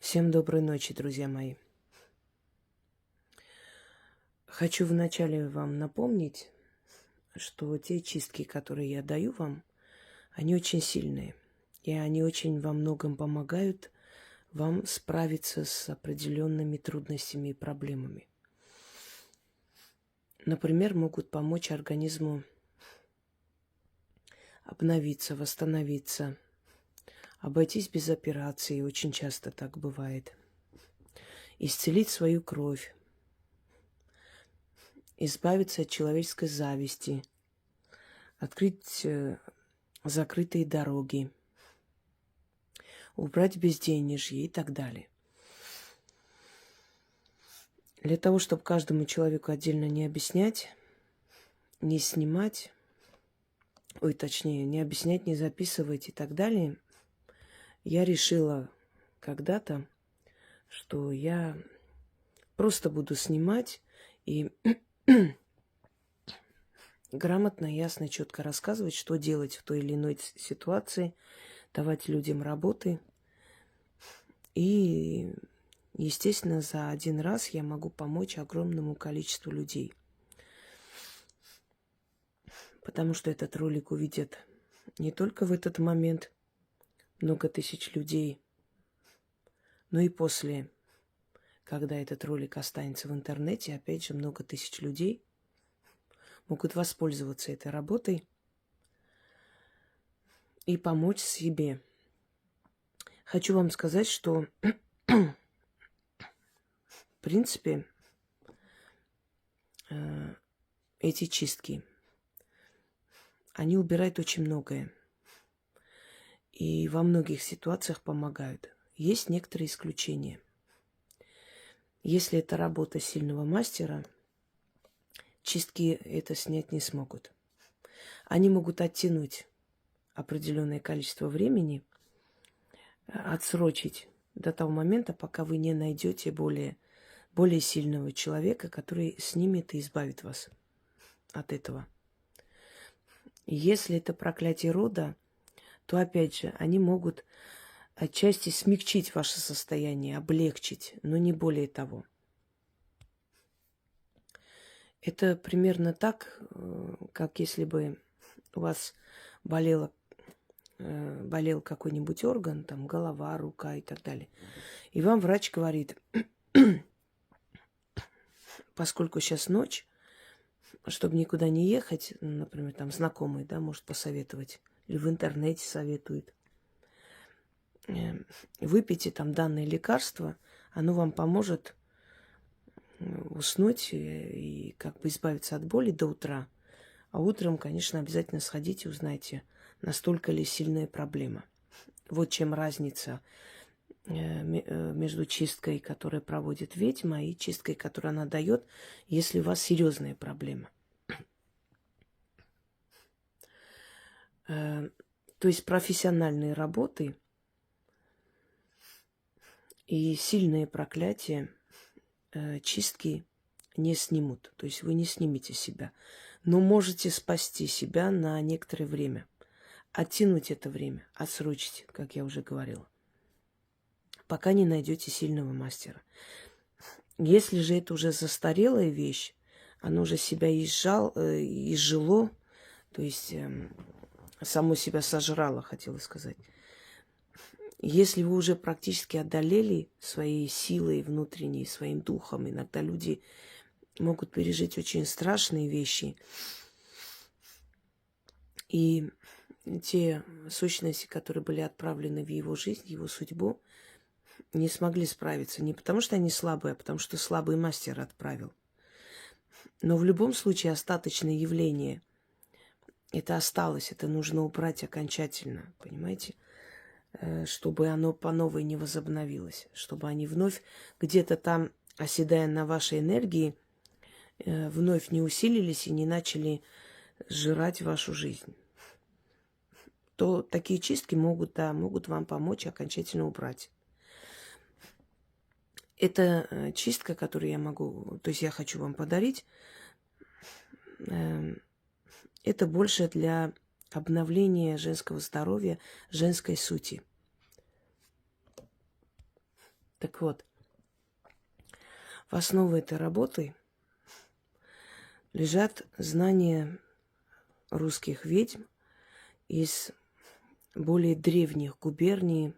Всем доброй ночи, друзья мои. Хочу вначале вам напомнить, что те чистки, которые я даю вам, они очень сильные. И они очень во многом помогают вам справиться с определенными трудностями и проблемами. Например, могут помочь организму обновиться, восстановиться, обойтись без операции, очень часто так бывает, исцелить свою кровь, избавиться от человеческой зависти, открыть закрытые дороги, убрать безденежье и так далее. Для того, чтобы каждому человеку отдельно не объяснять, не снимать, точнее, не объяснять, не записывать и так далее, я решила когда-то, что я просто буду снимать и грамотно, ясно, четко рассказывать, что делать в той или иной ситуации, давать людям работы. И, естественно, за один раз я могу помочь огромному количеству людей. Потому что этот ролик увидят не только в этот момент много тысяч людей, но и после, когда этот ролик останется в интернете, опять же, много тысяч людей могут воспользоваться этой работой и помочь себе. Хочу вам сказать, что в принципе эти чистки, они убирают очень многое. И во многих ситуациях помогают. Есть некоторые исключения. Если это работа сильного мастера, чистки это снять не смогут. Они могут оттянуть определенное количество времени, отсрочить до того момента, пока вы не найдете более сильного человека, который снимет и избавит вас от этого. Если это проклятие рода, то, опять же, они могут отчасти смягчить ваше состояние, облегчить, но не более того. Это примерно так, как если бы у вас болел какой-нибудь орган, там голова, рука и так далее. И вам врач говорит, поскольку сейчас ночь, чтобы никуда не ехать, например, там знакомый, да, может посоветовать, или в интернете советует, выпейте там данное лекарство, оно вам поможет уснуть и как бы избавиться от боли до утра. А утром, конечно, обязательно сходите и узнайте, настолько ли сильная проблема. Вот чем разница между чисткой, которую проводит ведьма, и чисткой, которую она дает, если у вас серьезная проблема. То есть профессиональные работы и сильные проклятия чистки не снимут. То есть вы не снимете себя. Но можете спасти себя на некоторое время. Оттянуть это время, отсрочить, как я уже говорила. Пока не найдете сильного мастера. Если же это уже застарелая вещь, оно уже себя изжило, то есть само себя сожрало, хотела сказать. Если вы уже практически одолели своей силой внутренней, своим духом, иногда люди могут пережить очень страшные вещи. И те сущности, которые были отправлены в его жизнь, в его судьбу, не смогли справиться. Не потому, что они слабые, а потому, что слабый мастер отправил. Но в любом случае остаточное явление, это осталось, это нужно убрать окончательно, понимаете? Чтобы оно по новой не возобновилось, чтобы они вновь где-то там, оседая на вашей энергии, вновь не усилились и не начали сжирать вашу жизнь. То такие чистки могут вам помочь окончательно убрать. Это чистка, которую я хочу вам подарить, это больше для обновления женского здоровья, женской сути. Так вот, в основе этой работы лежат знания русских ведьм из более древних губерний,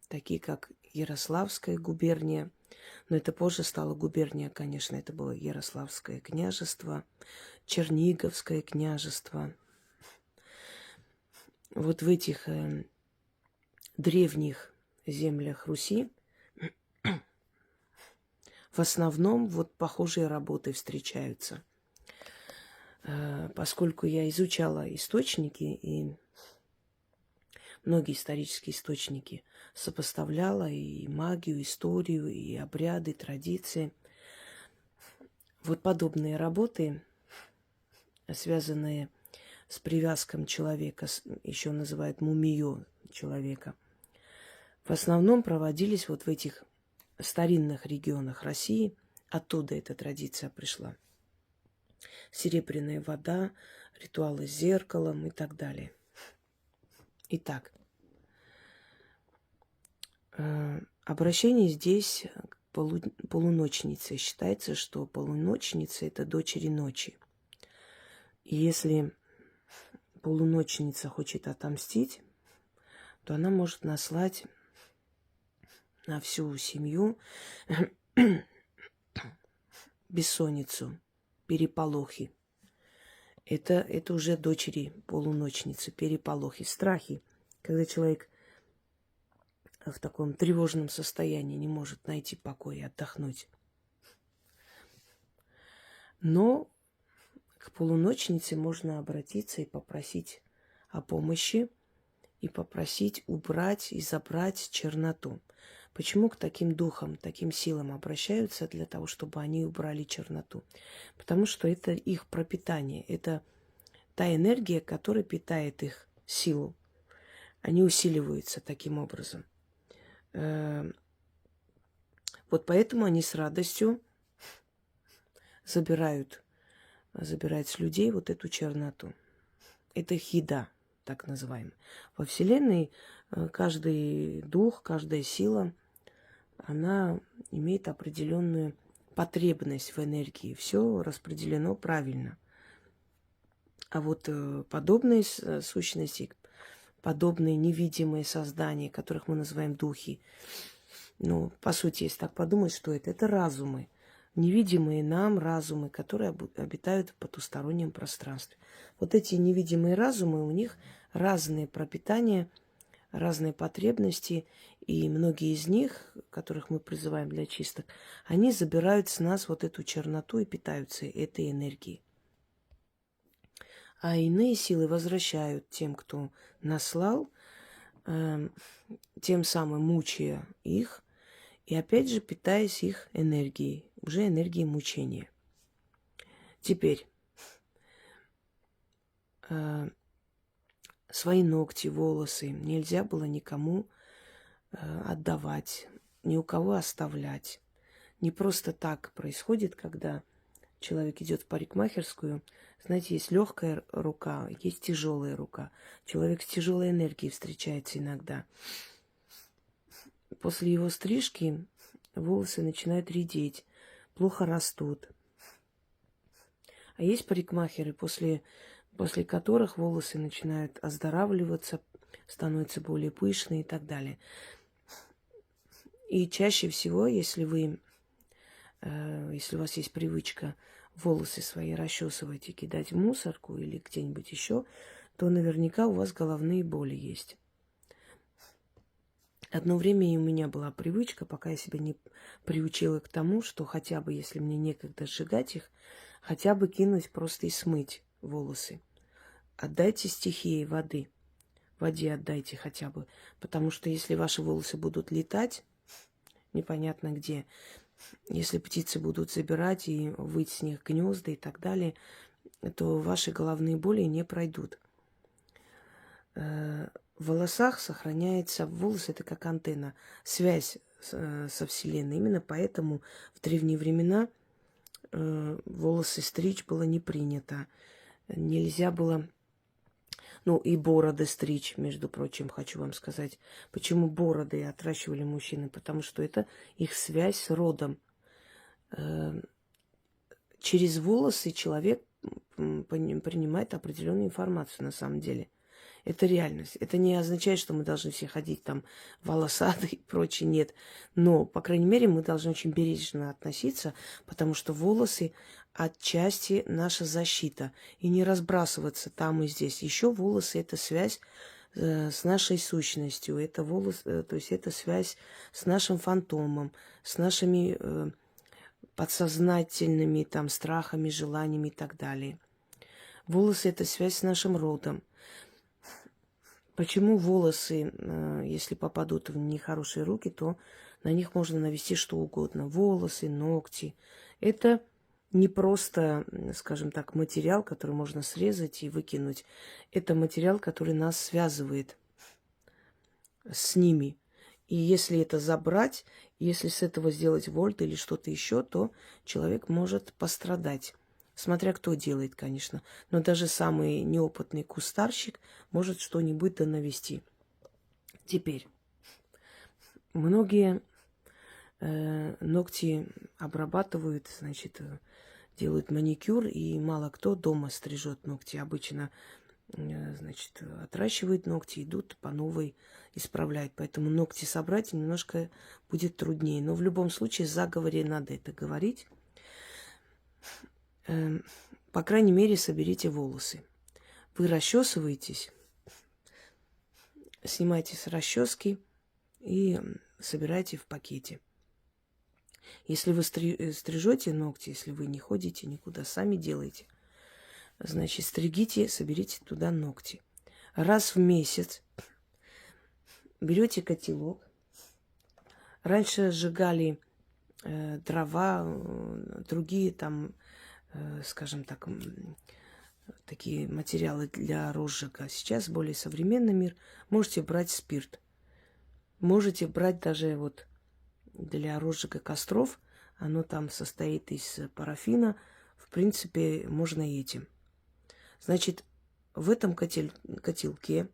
такие как Ярославская губерния. Но это позже стало губерния, конечно, это было Ярославское княжество, Черниговское княжество. Вот в этих древних землях Руси в основном вот похожие работы встречаются. Поскольку я изучала источники и многие исторические источники, сопоставляла и магию, историю, и обряды, традиции. Вот подобные работы, связанные с привязком человека, еще называют мумиё человека, в основном проводились вот в этих старинных регионах России. Оттуда эта традиция пришла. Серебряная вода, ритуалы с зеркалом и так далее. Итак, обращение здесь к полуночнице. Считается, что полуночница – это дочери ночи. И если полуночница хочет отомстить, то она может наслать на всю семью бессонницу, переполохи. Это уже дочери полуночницы, переполохи, страхи, когда человек в таком тревожном состоянии не может найти покой и отдохнуть. Но к полуночнице можно обратиться и попросить о помощи, и попросить убрать и забрать черноту. Почему к таким духам, таким силам обращаются? Для того, чтобы они убрали черноту. Потому что это их пропитание, это та энергия, которая питает их силу. Они усиливаются таким образом. Вот поэтому они с радостью забирают с людей вот эту черноту. Это их еда, так называемая. Во Вселенной каждый дух, каждая сила, она имеет определенную потребность в энергии. Все распределено правильно. А вот подобные сущности, подобные невидимые создания, которых мы называем духи, ну, по сути, если так подумать, что это разумы. Невидимые нам разумы, которые обитают в потустороннем пространстве. Вот эти невидимые разумы, у них разные пропитания, разные потребности, и многие из них, которых мы призываем для чисток, они забирают с нас вот эту черноту и питаются этой энергией. А иные силы возвращают тем, кто наслал, тем самым мучая их, и опять же питаясь их энергией, уже энергией мучения. Теперь свои ногти, волосы нельзя было никому отдавать, ни у кого оставлять. Не просто так происходит, когда человек идет в парикмахерскую. Знаете, есть легкая рука, есть тяжелая рука. Человек с тяжелой энергией встречается иногда. После его стрижки волосы начинают редеть, плохо растут. А есть парикмахеры, после которых волосы начинают оздоравливаться, становятся более пышные и так далее. И чаще всего, если у вас есть привычка волосы свои расчесывать и кидать в мусорку или где-нибудь еще, то наверняка у вас головные боли есть. Одно время и у меня была привычка, пока я себя не приучила к тому, что хотя бы, если мне некогда сжигать их, хотя бы кинуть просто и смыть волосы. Отдайте стихии воды. Воде отдайте хотя бы. Потому что если ваши волосы будут летать, непонятно где, если птицы будут забирать и выть с них гнезда и так далее, то ваши головные боли не пройдут. В волосах сохраняется, волосы это как антенна, связь со Вселенной. Именно поэтому в древние времена волосы стричь было не принято. Нельзя было Ну, и бороды стричь, между прочим, хочу вам сказать. Почему бороды отращивали мужчины? Потому что это их связь с родом. Через волосы человек принимает определенную информацию на самом деле. Это реальность. Это не означает, что мы должны все ходить там волосатые и прочее. Нет. Но, по крайней мере, мы должны очень бережно относиться, потому что волосы отчасти наша защита. И не разбрасываться там и здесь. Еще волосы – это связь с нашей сущностью. Это волосы, то есть это связь с нашим фантомом, с нашими подсознательными там страхами, желаниями и так далее. Волосы – это связь с нашим родом. Почему волосы, если попадут в нехорошие руки, то на них можно навести что угодно. Волосы, ногти. Это не просто, скажем так, материал, который можно срезать и выкинуть. Это материал, который нас связывает с ними. И если это забрать, если с этого сделать вольт или что-то еще, то человек может пострадать. Смотря кто делает, конечно. Но даже самый неопытный кустарщик может что-нибудь да навести. Теперь, многие ногти обрабатывают, значит, делают маникюр, и мало кто дома стрижет ногти. Обычно, значит, отращивают ногти, идут по новой, исправляют. Поэтому ногти собрать немножко будет труднее. Но в любом случае, в заговоре надо это говорить. По крайней мере, соберите волосы. Вы расчесываетесь, снимайте с расчески и собирайте в пакете. Если вы стрижете ногти, если вы не ходите никуда, сами делаете, значит, стригите, соберите туда ногти. Раз в месяц берете котелок. Раньше сжигали дрова, другие там, скажем так, такие материалы для розжига. Сейчас более современный мир. Можете брать спирт. Можете брать даже вот для розжига костров. Оно там состоит из парафина. В принципе, можно и этим. Значит, в этом котелке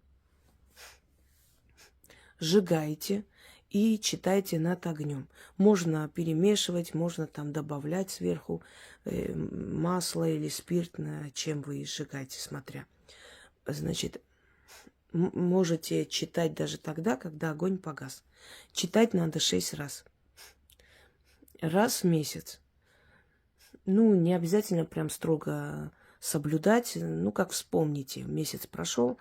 сжигаете и читайте над огнем. Можно перемешивать, можно там добавлять сверху масло или спирт, чем вы сжигаете, смотря. Значит, можете читать даже тогда, когда огонь погас. Читать надо 6 раз. Раз в месяц. Ну, не обязательно прям строго соблюдать. Ну, как вспомните, месяц прошел,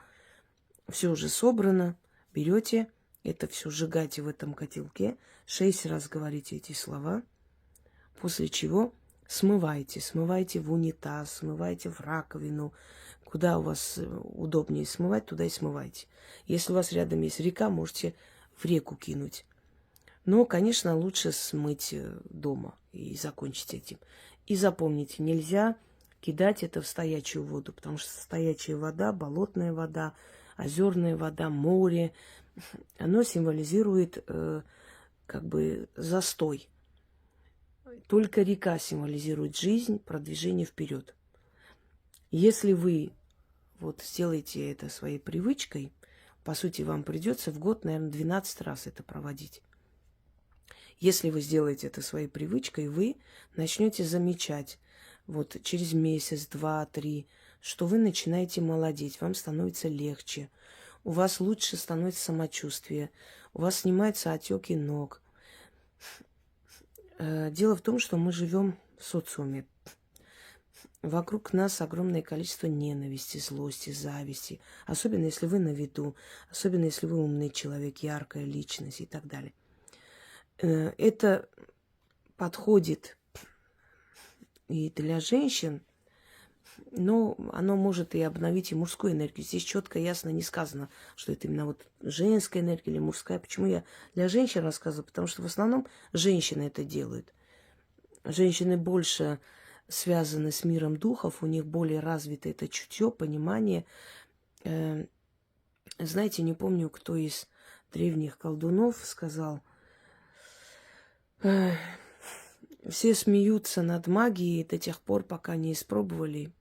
все уже собрано, берете это все, сжигаете в этом котелке, 6 раз говорите эти слова, после чего смывайте. Смывайте в унитаз, смывайте в раковину, куда у вас удобнее смывать, туда и смывайте. Если у вас рядом есть река, можете в реку кинуть. Но, конечно, лучше смыть дома и закончить этим. И запомните, нельзя кидать это в стоячую воду, потому что стоячая вода, болотная вода, озерная вода, море, оно символизирует как бы застой. Только река символизирует жизнь, продвижение вперед. Если вы вот сделаете это своей привычкой, по сути, вам придется в год, наверное, 12 раз это проводить. Если вы сделаете это своей привычкой, вы начнете замечать вот через месяц, 2, 3, что вы начинаете молодеть, вам становится легче, у вас лучше становится самочувствие, у вас снимаются отеки ног. Дело в том, что мы живем в социуме. Вокруг нас огромное количество ненависти, злости, зависти. Особенно, если вы на виду, особенно, если вы умный человек, яркая личность и так далее. Это подходит и для женщин, но оно может и обновить и мужскую энергию. Здесь четко, ясно не сказано, что это именно вот женская энергия или мужская. Почему я для женщин рассказываю? Потому что в основном женщины это делают. Женщины больше связаны с миром духов, у них более развито это чутье, понимание. Знаете, не помню, кто из древних колдунов сказал: все смеются над магией до тех пор, пока не испробовали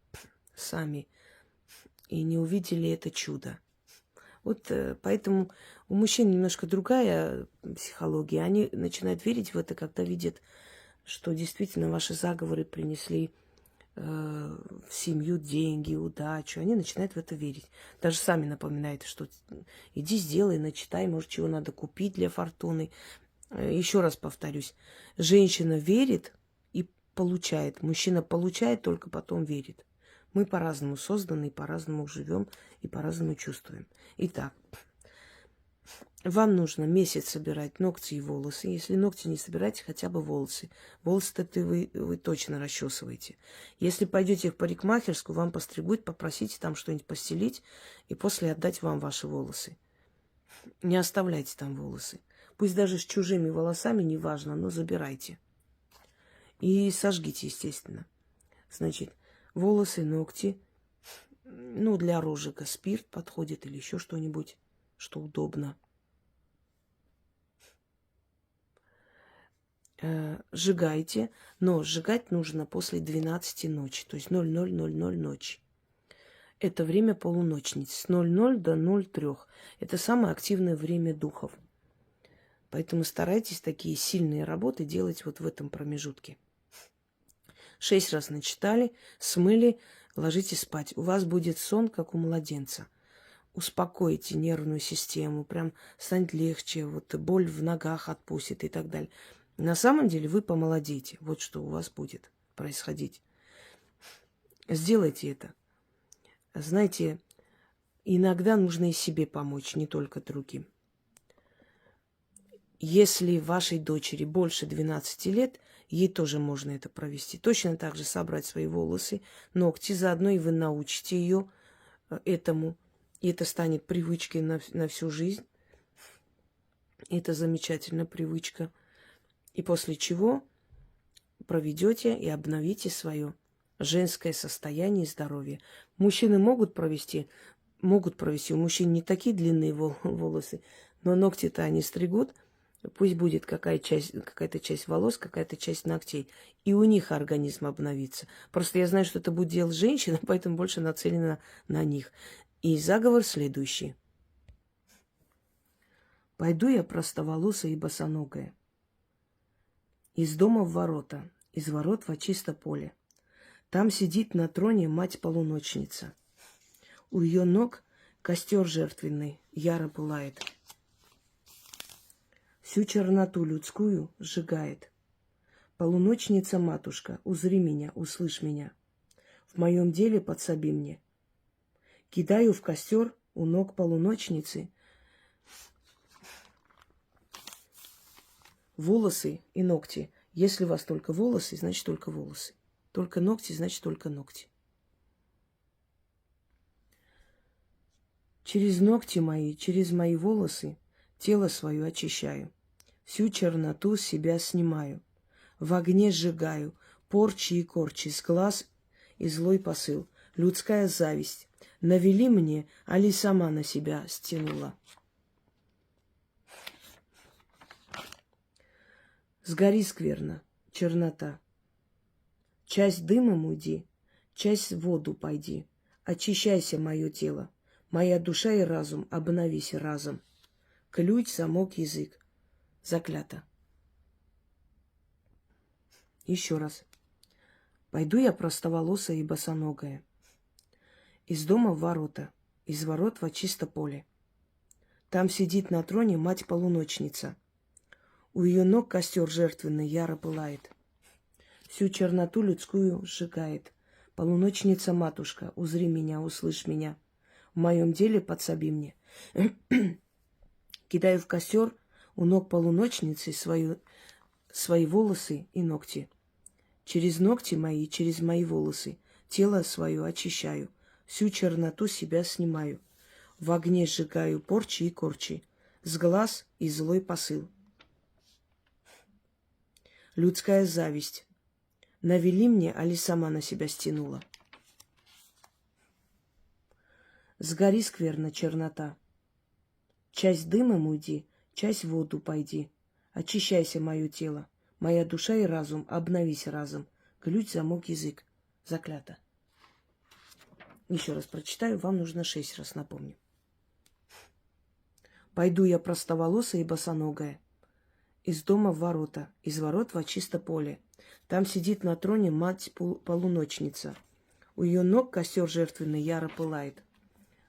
сами. и не увидели это чудо. Вот поэтому у мужчин немножко другая психология. Они начинают верить в это, когда видят, что действительно ваши заговоры принесли в семью деньги, удачу. Они начинают в это верить. Даже сами напоминают, что иди сделай, начитай, может, чего надо купить для фортуны. Еще раз повторюсь, женщина верит и получает. Мужчина получает, только потом верит. Мы по-разному созданы, по-разному живем и по-разному чувствуем. Итак, вам нужно месяц собирать ногти и волосы. Если ногти не собираете, хотя бы волосы. Волосы-то вы точно расчесываете. Если пойдете в парикмахерскую, вам постригут, попросите там что-нибудь постелить и после отдать вам ваши волосы. Не оставляйте там волосы. Пусть даже с чужими волосами, неважно, но забирайте. И сожгите, естественно. Значит, волосы, ногти. Ну, для розжига спирт подходит или еще что-нибудь, что удобно. Сжигайте, но сжигать нужно после 12 ночи, то есть 00:00 ночи. Это время полуночниц, с 00 до 03. Это самое активное время духов. Поэтому старайтесь такие сильные работы делать вот в этом промежутке. 6 раз начитали, смыли, ложитесь спать. У вас будет сон, как у младенца. Успокойте нервную систему, прям станет легче, вот боль в ногах отпустит и так далее. На самом деле вы помолодеете. Вот что у вас будет происходить. Сделайте это. Знаете, иногда нужно и себе помочь, не только другим. Если вашей дочери больше 12 лет, ей тоже можно это провести. Точно так же собрать свои волосы, ногти, заодно и вы научите ее этому. И это станет привычкой на всю жизнь. Это замечательная привычка. И после чего проведете и обновите свое женское состояние и здоровье. Мужчины могут провести. У мужчин не такие длинные волосы, но ногти-то они стригут. Пусть будет какая-то часть волос, какая-то часть ногтей. И у них организм обновится. Просто я знаю, что это будет делать женщина, поэтому больше нацелена на них. И заговор следующий. Пойду я простоволосая и босоногая. Из дома в ворота, из ворот во чисто поле. Там сидит на троне мать-полуночница. У ее ног костер жертвенный яро пылает. Всю черноту людскую сжигает. Полуночница-матушка, узри меня, услышь меня. В моем деле подсоби мне. Кидаю в костер у ног полуночницы волосы и ногти. Если у вас только волосы, значит только волосы. Только ногти, значит только ногти. Через ногти мои, через мои волосы тело свое очищаю. Всю черноту с себя снимаю. В огне сжигаю порчи и корчи, с глаз и злой посыл. Людская зависть. Навели мне, али сама на себя стянула. Сгори скверно, чернота. Часть дымом уйди, часть в воду пойди. Очищайся, мое тело, моя душа и разум, обновись разом. Ключ, замок, язык. Заклято. Еще раз. Пойду я простоволосая и босоногая. Из дома в ворота, из ворот во чисто поле. Там сидит на троне мать-полуночница. У ее ног костер жертвенный яро пылает. Всю черноту людскую сжигает. Полуночница-матушка, узри меня, услышь меня. В моем деле подсоби мне. Кидаю в костер у ног полуночницы свои волосы и ногти. Через ногти мои, через мои волосы тело свое очищаю. Всю черноту себя снимаю. В огне сжигаю порчи и корчи. С глаз и злой посыл. Людская зависть. Навели мне, али сама на себя стянула. Сгори скверно, чернота. Часть дымом уйди, часть в воду пойди. Очищайся, мое тело, моя душа и разум, обновись разом. Ключ, замок, язык. Заклято. Еще раз прочитаю, вам нужно 6 раз напомню. Пойду я простоволосая и босоногая, из дома в ворота, из ворот во чисто поле. Там сидит на троне мать-полуночница. У ее ног костер жертвенный яро пылает,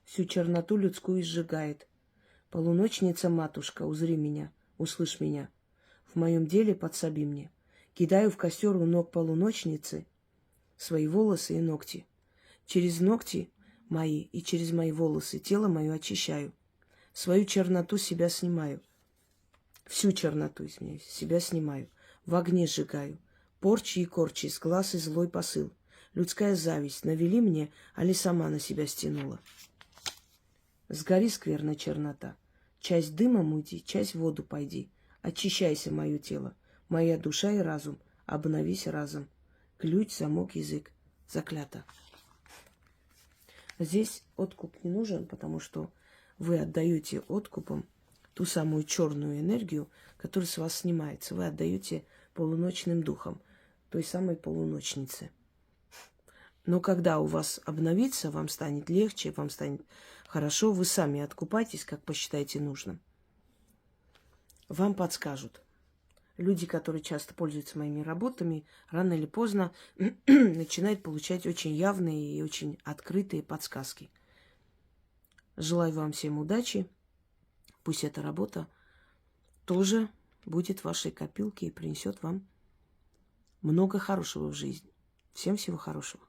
всю черноту людскую сжигает. Полуночница-матушка, узри меня, услышь меня, в моем деле подсоби мне. Кидаю в костер у ног полуночницы свои волосы и ногти. Через ногти мои и через мои волосы тело мое очищаю. Свою черноту себя снимаю. Всю черноту, извиняюсь, себя снимаю. В огне сжигаю. Порчи и корчи, с глаз и злой посыл. Людская зависть навели мне, али сама на себя стянула. Сгори, скверная чернота. Часть дымом уйди, часть в воду пойди. Очищайся, мое тело, моя душа и разум. Обновись разом. Ключ, замок, язык. Заклято. Здесь откуп не нужен, потому что вы отдаете откупом ту самую черную энергию, которая с вас снимается. Вы отдаете полуночным духам, той самой полуночнице. Но когда у вас обновится, вам станет легче, вам станет хорошо, вы сами откупайтесь, как посчитаете нужным. Вам подскажут. Люди, которые часто пользуются моими работами, рано или поздно начинают получать очень явные и очень открытые подсказки. Желаю вам всем удачи. Пусть эта работа тоже будет в вашей копилке и принесет вам много хорошего в жизни. Всем всего хорошего.